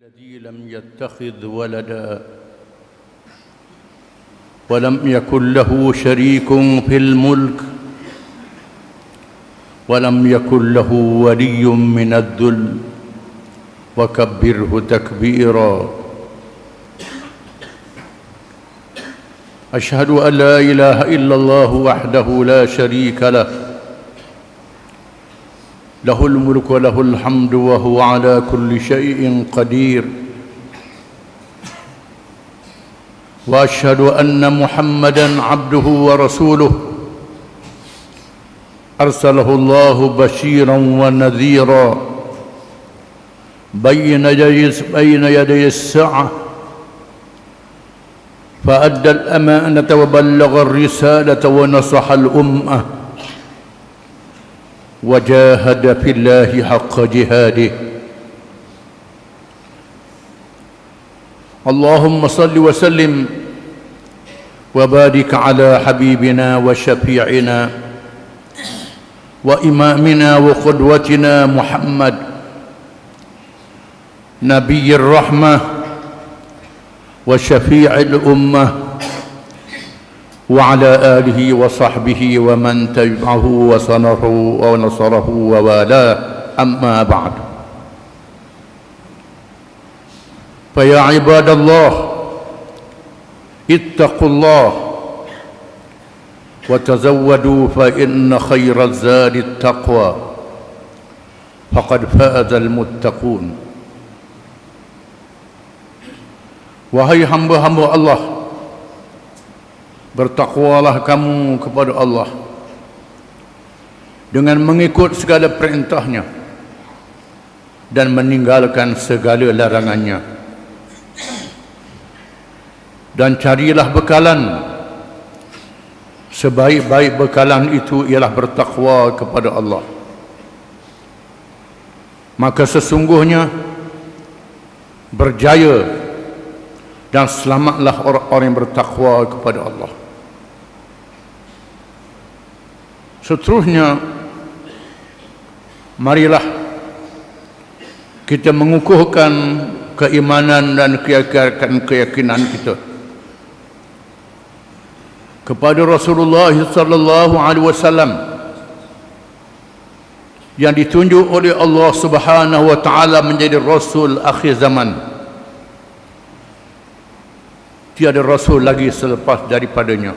الذي لم يتخذ ولدا ولم يكن له شريك في الملك ولم يكن له ولي من الذل وكبره تكبيرا. أشهد أن لا إله إلا الله وحده لا شريك له له الملك وله الحمد وهو على كل شيء قدير. وأشهد أن محمدًا عبده ورسوله أرسله الله بشيرًا ونذيرًا بين يدي الساعة، فأدى الأمانة وبلغ الرسالة ونصح الأمة وجاهد في الله حق جهاده. اللهم صل وسلم وبارك على حبيبنا وشفيعنا وإمامنا وقدوتنا محمد نبي الرحمة وشفيع الأمة وعلى آله وصحبه ومن تبعه ونصره ووالاه. أما بعد، فيا عباد الله اتقوا الله وتزودوا فإن خير الزاد التقوى فقد فاز المتقون. Wahai hamba-hamba Allah, bertakwalah kamu kepada Allah dengan mengikut segala perintahnya dan meninggalkan segala larangannya, dan carilah bekalan. Sebaik-baik bekalan itu ialah bertakwa kepada Allah. Maka sesungguhnya berjaya dan selamatlah orang-orang yang bertakwa kepada Allah. Seterusnya, marilah kita mengukuhkan keimanan dan keyakinan kita kepada Rasulullah sallallahu alaihi wasallam yang ditunjuk oleh Allah Subhanahu wa taala menjadi rasul akhir zaman. Tiada rasul lagi selepas daripadanya.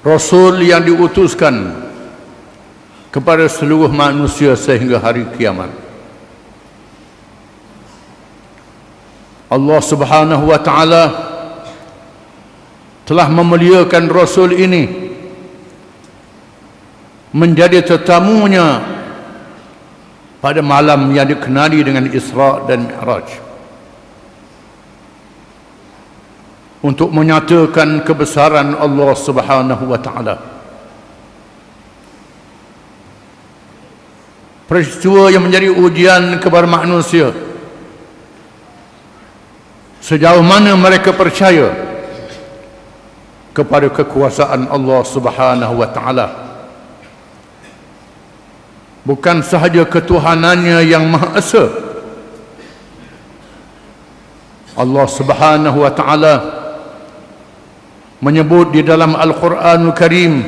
Rasul yang diutuskan kepada seluruh manusia sehingga hari kiamat. Allah Subhanahu wa taala telah memuliakan rasul ini menjadi tetamunya pada malam yang dikenali dengan Isra dan Mi'raj, untuk menyatakan kebesaran Allah Subhanahu wa taala. Peristiwa yang menjadi ujian kepada manusia, sejauh mana mereka percaya kepada kekuasaan Allah Subhanahu wa taala. Bukan sahaja ketuhanannya yang Maha Esa, Allah Subhanahu wa taala menyebut di dalam Al-Quranul Karim,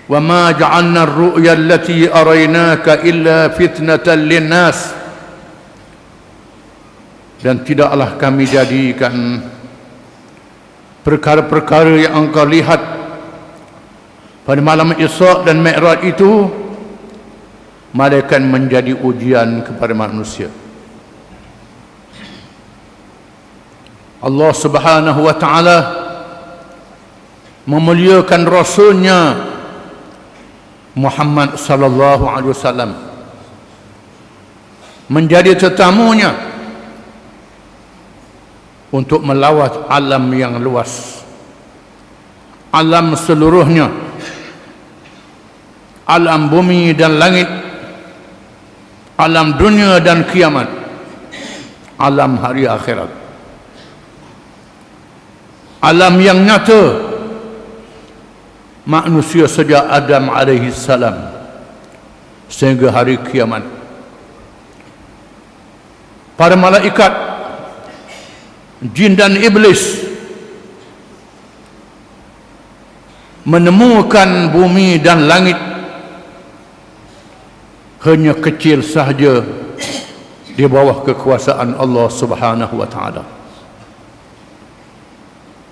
"Wa ma ja'alna ar-ru'ya allati araynaka illa fitnatan lin-nas." Dan tidaklah kami jadikan perkara-perkara yang engkau lihat pada malam Isra dan Mi'raj itu melainkan menjadi ujian kepada manusia. Allah Subhanahu wa taala memuliakan rasulnya Muhammad sallallahu alaihi wasallam menjadi tetamunya untuk melawat alam yang luas, alam seluruhnya, alam bumi dan langit, alam dunia dan kiamat, alam hari akhirat, alam yang nyata manusia sejak Adam alaihi salam sehingga hari kiamat. para malaikat, jin dan iblis menemukan bumi dan langit hanya kecil sahaja di bawah kekuasaan Allah Subhanahu wa taala.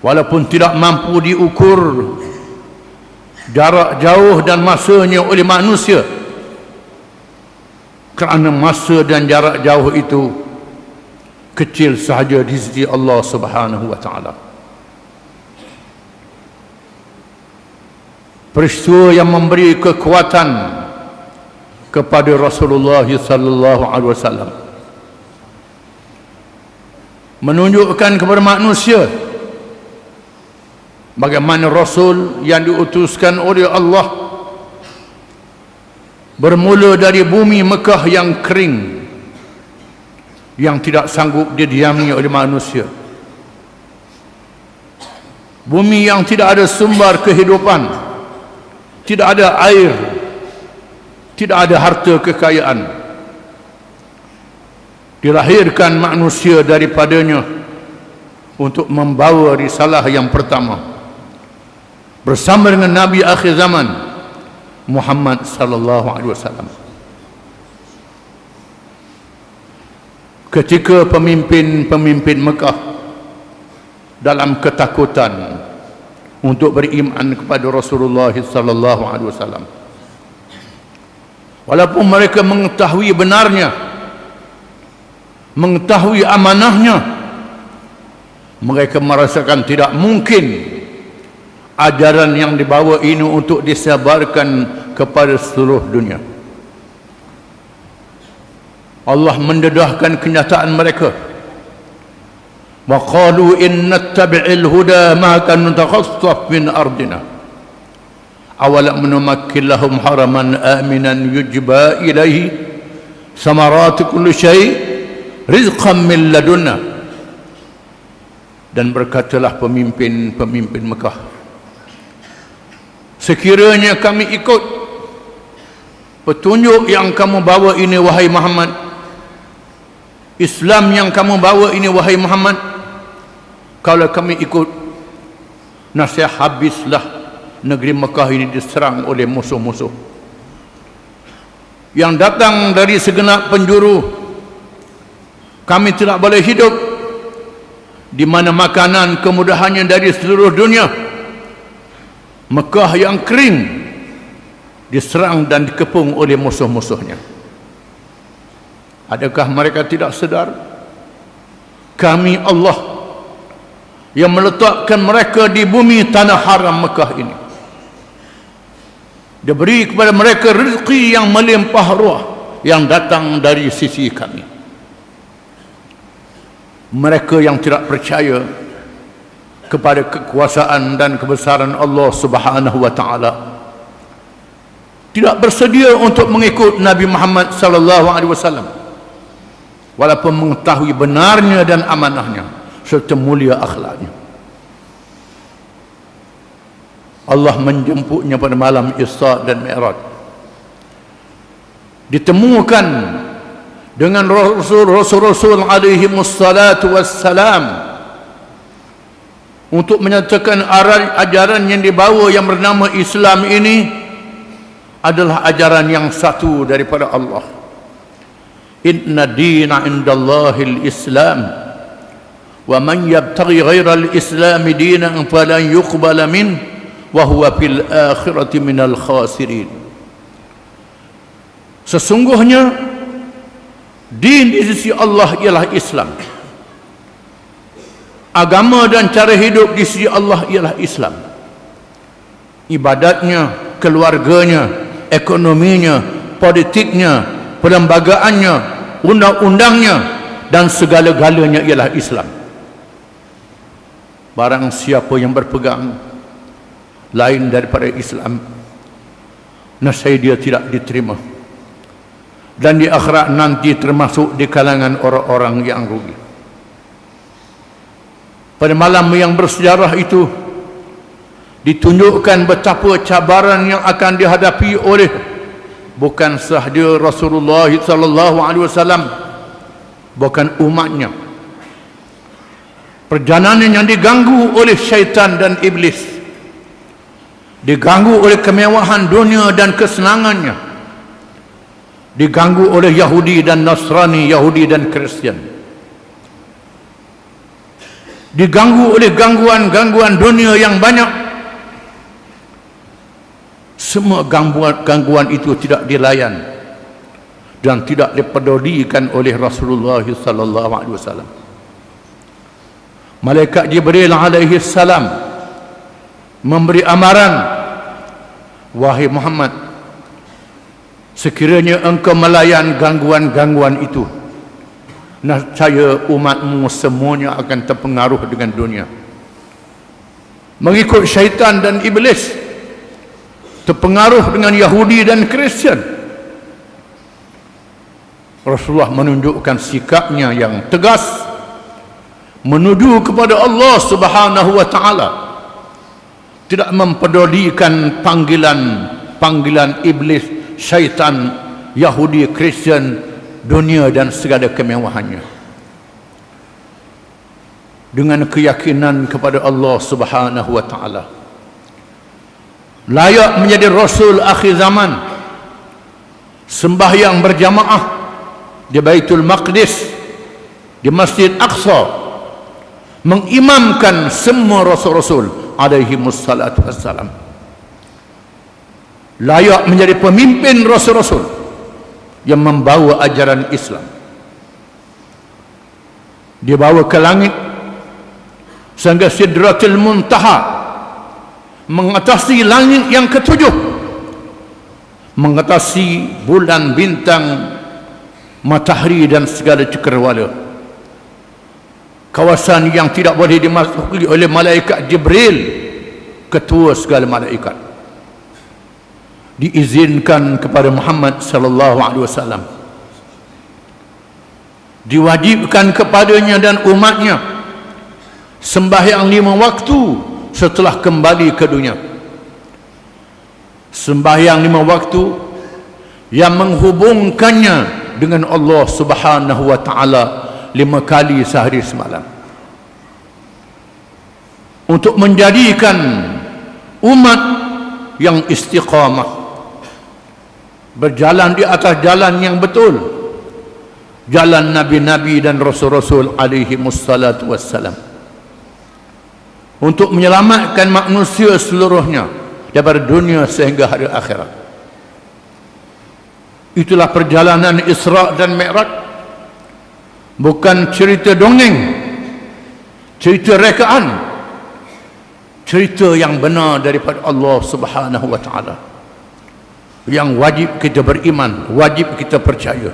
Walaupun tidak mampu diukur jarak jauh dan masanya oleh manusia, kerana masa dan jarak jauh itu kecil sahaja di sisi Allah Subhanahu wa taala. Peristiwa yang memberi kekuatan kepada Rasulullah sallallahu alaihi wasallam menunjukkan kepada manusia bagaimana Rasul yang diutuskan oleh Allah bermula dari bumi Mekah yang kering, yang tidak sanggup didiami oleh manusia, bumi yang tidak ada sumber kehidupan, tidak ada air, tidak ada harta kekayaan. Dilahirkan manusia daripadanya untuk membawa risalah yang pertama bersama dengan Nabi akhir zaman Muhammad sallallahu alaihi wasallam. Ketika pemimpin-pemimpin Mekah dalam ketakutan untuk beriman kepada Rasulullah sallallahu alaihi wasallam, walaupun mereka mengetahui benarnya, mengetahui amanahnya, mereka merasakan tidak mungkin ajaran yang dibawa ini untuk disebarkan kepada seluruh dunia. Allah mendedahkan kenyataan mereka. Wa qalu in nattabi'il huda ma kan natakhassaf min ardina awalam numakkin lahum haraman aminan yujba ilaihi samaratu kulli syai rizqan min ladunna. Dan berkatalah pemimpin-pemimpin Mekah, sekiranya kami ikut petunjuk yang kamu bawa ini wahai Muhammad, Islam yang kamu bawa ini wahai Muhammad, kalau kami ikut, nasib habislah negeri Mekah ini diserang oleh musuh-musuh yang datang dari segenap penjuru. Kami tidak boleh hidup di mana makanan kemudahannya dari seluruh dunia. Mekah yang kering diserang dan dikepung oleh musuh-musuhnya. Adakah mereka tidak sedar? Kami Allah yang meletakkan mereka di bumi tanah haram Mekah ini. Dia beri kepada mereka rezeki yang melimpah ruah yang datang dari sisi kami. Mereka yang tidak percaya kepada kekuasaan dan kebesaran Allah Subhanahu wa taala, tidak bersedia untuk mengikut Nabi Muhammad sallallahu alaihi wasallam walaupun mengetahui benarnya dan amanahnya serta mulia akhlaknya. Allah menjemputnya pada malam Isra dan Mi'raj, ditemukan dengan Rasul-Rasul alaihi wassalatu wassalam untuk menyatakan ajaran yang dibawa yang bernama Islam ini adalah ajaran yang satu daripada Allah. Inna dina indallahil Islam wa man yabtaghi ghairal Islami dinan falan yuqbala min wa huwa fil akhirati minal khasirin. Sesungguhnya din di sisi Allah ialah Islam. Agama dan cara hidup di sisi Allah ialah Islam. Ibadatnya, keluarganya, ekonominya, politiknya, perlembagaannya, undang-undangnya dan segala-galanya ialah Islam. Barang siapa yang berpegang lain daripada Islam, nasib dia tidak diterima, dan di akhirat nanti termasuk di kalangan orang-orang yang rugi. Pada malam yang bersejarah itu ditunjukkan betapa cabaran yang akan dihadapi oleh bukan sahaja Rasulullah sallallahu alaihi wasallam, bukan umatnya. Perjalanan yang diganggu oleh syaitan dan iblis, diganggu oleh kemewahan dunia dan kesenangannya, diganggu oleh Yahudi dan Nasrani, Yahudi dan Kristian, diganggu oleh gangguan-gangguan dunia yang banyak. Semua gangguan itu tidak dilayan dan tidak dipedulikan oleh Rasulullah sallallahu alaihi wasallam. Malaikat Jibril alaihi salam memberi amaran, wahai Muhammad, sekiranya engkau melayan gangguan-gangguan itu, nescaya umatmu semuanya akan terpengaruh dengan dunia, mengikut syaitan dan iblis, terpengaruh dengan Yahudi dan Kristian. Rasulullah menunjukkan sikapnya yang tegas menuju kepada Allah Subhanahu wa taala, tidak mempedulikan panggilan iblis, syaitan, Yahudi, Kristian, dunia dan segala kemewahannya, dengan keyakinan kepada Allah Subhanahu wa taala. Layak menjadi Rasul akhir zaman, sembahyang berjamaah di Baitul Maqdis, di Masjid Aqsa, mengimamkan semua Rasul-Rasul alaihi wassalatu wassalam. Layak menjadi pemimpin Rasul-Rasul yang membawa ajaran Islam, dibawa ke langit sehingga Sidratul Muntaha, mengatasi langit yang ketujuh, mengatasi bulan, bintang, matahari dan segala cakrawala, kawasan yang tidak boleh dimasuki oleh malaikat Jibril, ketua segala malaikat, diizinkan kepada Muhammad sallallahu alaihi wasallam, diwajibkan kepadanya dan umatnya sembahyang 5 waktu setelah kembali ke dunia. Sembahyang 5 waktu yang menghubungkannya dengan Allah Subhanahu wa taala 5 kali sehari semalam, untuk menjadikan umat yang istiqamah, berjalan di atas jalan yang betul, jalan nabi-nabi dan rasul-rasul alaihi wassalatu wassalam, untuk menyelamatkan manusia seluruhnya daripada dunia sehingga hari akhirat. Itulah perjalanan Isra dan Mi'raj. Bukan cerita dongeng, cerita rekaan, cerita yang benar daripada Allah Subhanahu wa taala, yang wajib kita beriman, wajib kita percaya,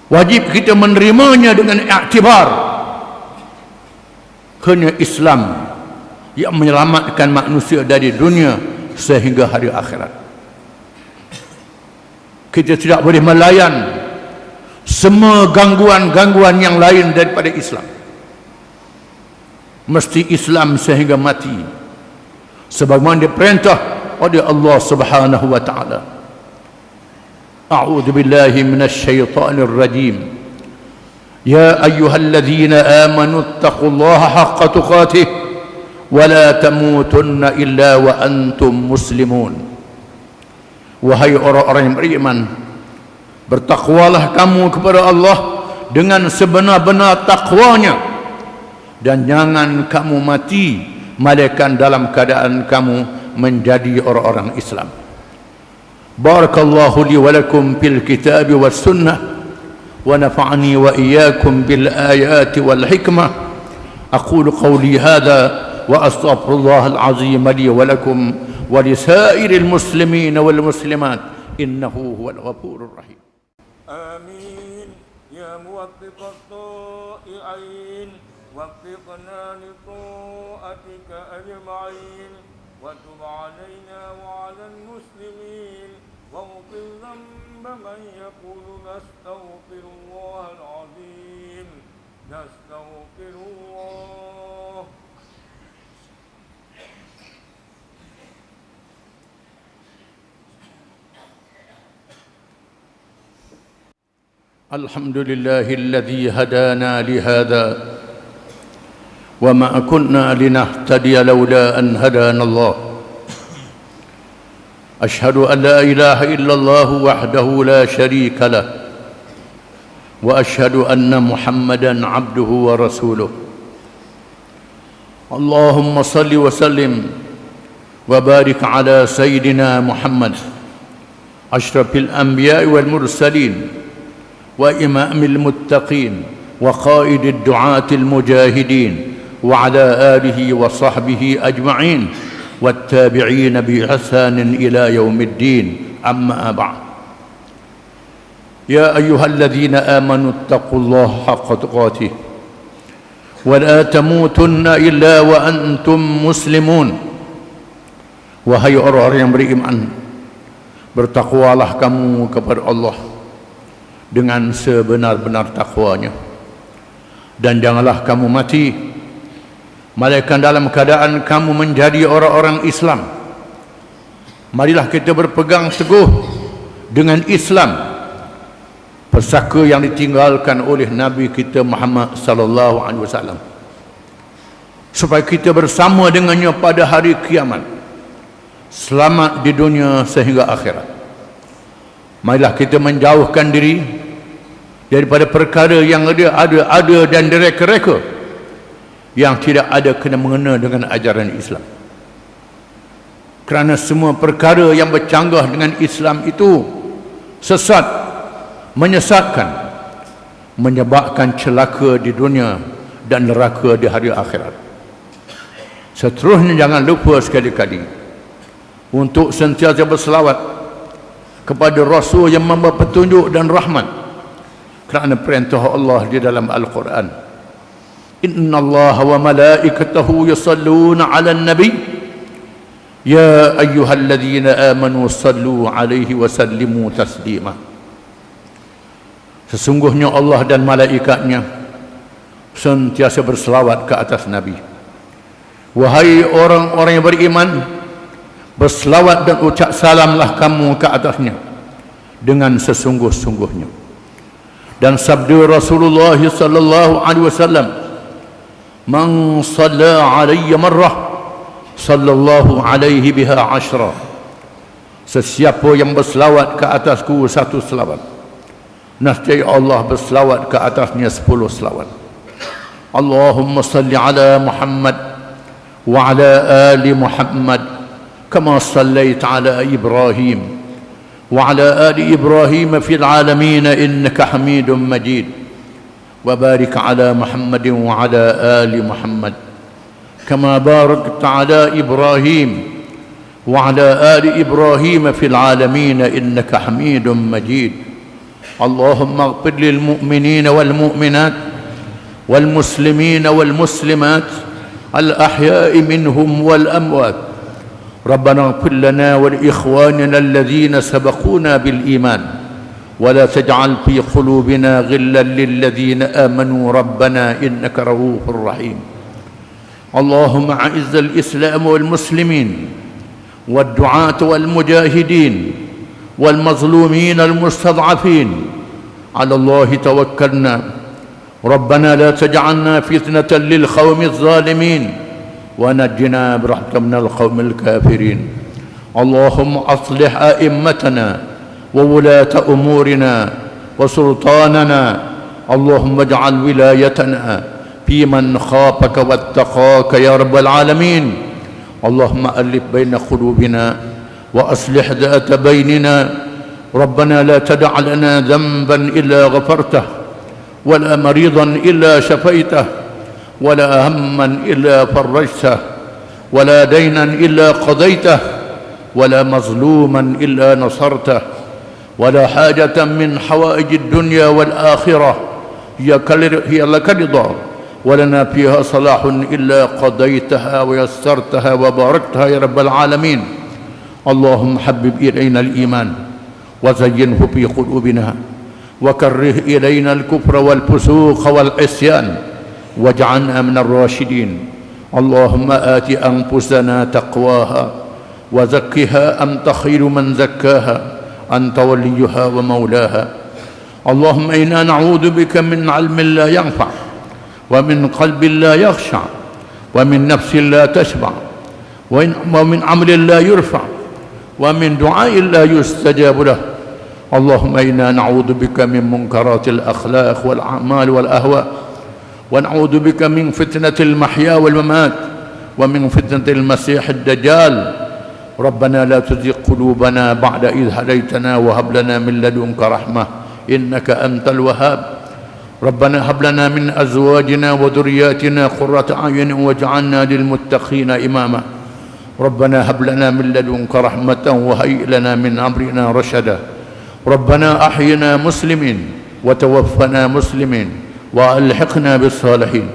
wajib kita menerimanya dengan iktibar, kerana Islam yang menyelamatkan manusia dari dunia sehingga hari akhirat. Kita tidak boleh melayan semua gangguan-gangguan yang lain daripada Islam. Mesti Islam sehingga mati, sebagaimana diperintah oleh Allah Subhanahu wa taala. A'udzu billahi minasy syaithanir rajim. Ya ayyuhalladzina amanu taqullaha haqqa tuqatih wa la tamutunna illa wa antum muslimun. Wahai orang-orang yang beriman, bertakwalah kamu kepada Allah dengan sebenar-benar takwanya, dan jangan kamu mati melainkan dalam keadaan kamu menjadi orang-orang Islam. Barakallahu li wa lakum fil kitab was sunnah wa nafa'ani wa iyyakum bil ayati wal hikmah. Aqulu qawli hadha wa astaghfirullahal azim li wa lakum wa lisairil muslimin wal muslimat innahu huwal ghafurur rahim. آمين يا موفق الطائعين وفقنا لطاعتك أجمعين وتب علينا وعلى المسلمين واغفر ذنب من يقول نستغفر الله العظيم نستغفر الله. الحمد لله الذي هدانا لهذا وما كنا لنهتدي لولا أن هدانا الله أشهد أن لا إله إلا الله وحده لا شريك له وأشهد أن محمدا عبده ورسوله اللهم صل وسلم وبارك على سيدنا محمد أشرف الأنبياء والمرسلين وإمام المتقين وقائد الدعاة المجاهدين وعلى آله وصحبه أجمعين والتابعين بإحسان إلى يوم الدين أما بعد يا أيها الذين آمنوا اتقوا الله حق تقاته ولا تموتن إلا وأنتم مسلمون wahai orang-orang yang beriman, bertakwalah kamu kepada Allah dengan sebenar-benar takwanya, dan janganlah kamu mati melainkan dalam keadaan kamu menjadi orang-orang Islam. Marilah kita berpegang teguh dengan Islam, persaka yang ditinggalkan oleh Nabi kita Muhammad sallallahu alaihi wasallam, supaya kita bersama dengannya pada hari kiamat, selamat di dunia sehingga akhirat. Marilah kita menjauhkan diri daripada perkara yang ada dan direka-reka yang tidak ada kena mengena dengan ajaran Islam. Kerana semua perkara yang bercanggah dengan Islam itu sesat, menyesatkan, menyebabkan celaka di dunia dan neraka di hari akhirat. Seterusnya jangan lupa sekali-kali untuk sentiasa berselawat kepada Rasul yang membawa petunjuk dan rahmat, kerana perintah Allah di dalam Al-Quran, Inna Allah wa malaikatahu yusalluna ala nabi ya ayyuhalladzina amanu sallu alaihi wa sallimu taslima. Sesungguhnya Allah dan malaikatnya sentiasa berselawat ke atas Nabi. Wahai orang-orang yang beriman, berselawat dan ucap salamlah kamu ke atasnya dengan sesungguh-sungguhnya. Dan sabda Rasulullah sallallahu alaihi wasallam, man shalla alayya marrah sallallahu alaihi biha ashra. Sesiapa yang berselawat ke atasku satu selawat, nescaya Allah berselawat ke atasnya 10 selawat. Allahumma salli ala Muhammad wa ala ali Muhammad kama sallaita ala Ibrahim وعلى آل إبراهيم في العالمين إنك حميد مجيد وبارك على محمد وعلى آل محمد كما باركت على إبراهيم وعلى آل إبراهيم في العالمين إنك حميد مجيد اللهم اغفر للمؤمنين والمؤمنات والمسلمين والمسلمات الأحياء منهم والأموات ربنا اغفر لنا ولإخواننا الذين سبقونا بالإيمان ولا تجعل في قلوبنا غلا للذين آمنوا ربنا إنك رؤوف رحيم اللهم أعز الإسلام والمسلمين والدعاة والمجاهدين والمظلومين المستضعفين على الله توكلنا ربنا لا تجعلنا فتنة للقوم الظالمين ونجنا برحمتك من القوم الكافرين اللهم أصلح أئمتنا وولاة أمورنا وسلطاننا اللهم اجعل ولايتنا في من خافك واتقاك يا رب العالمين اللهم ألف بين قلوبنا وأصلح ذات بيننا ربنا لا تدع لنا ذنبا إلا غفرته ولا مريضا إلا شفيته ولا هما إلا فرجته ولا دينا إلا قضيته ولا مظلوما إلا نصرته ولا حاجة من حوائج الدنيا والآخرة هي لك رضا ولنا فيها صلاح إلا قضيتها ويسرتها وباركتها يا رب العالمين اللهم حبب إلينا الإيمان وزينه في قلوبنا وكره إلينا الكفر والفسوق والعصيان واجعلنا من الراشدين اللهم آت أنفسنا تقواها وزكها أنت خير من زكاها أنت وليها ومولاها اللهم إنا نعوذ بك من علم لا ينفع ومن قلب لا يخشع ومن نفس لا تشبع ومن عمل لا يرفع ومن دعاء لا يستجاب له. اللهم إنا نعوذ بك من منكرات الأخلاق والأعمال والأهواء ونعوذ بك من فتنة المحيا والممات ومن فتنة المسيح الدجال. ربنا لا تزغ قلوبنا بعد إذ هديتنا وهب لنا من لدنك رحمة إنك أنت الوهاب. ربنا هب لنا من أزواجنا وذرياتنا قرة أعين واجعلنا للمتقين إماما. ربنا هب لنا من لدنك رحمة وهيئ لنا من أمرنا رشدا. ربنا أحينا مسلمين وتوفنا مسلمين وألحقنا بالصالحين.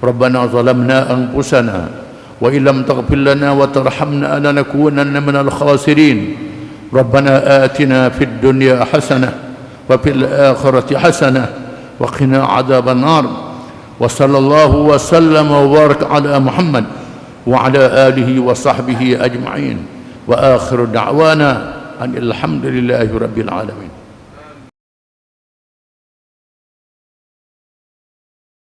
ربنا ظلمنا أنفسنا وإن لم تغفر لنا وترحمنا لنكونن من الخاسرين. ربنا آتنا في الدنيا حسنة وفي الآخرة حسنة وقنا عذاب النار. وصلى الله وسلم وبارك على محمد وعلى آله وصحبه أجمعين. وآخر دعوانا أن الحمد لله رب العالمين.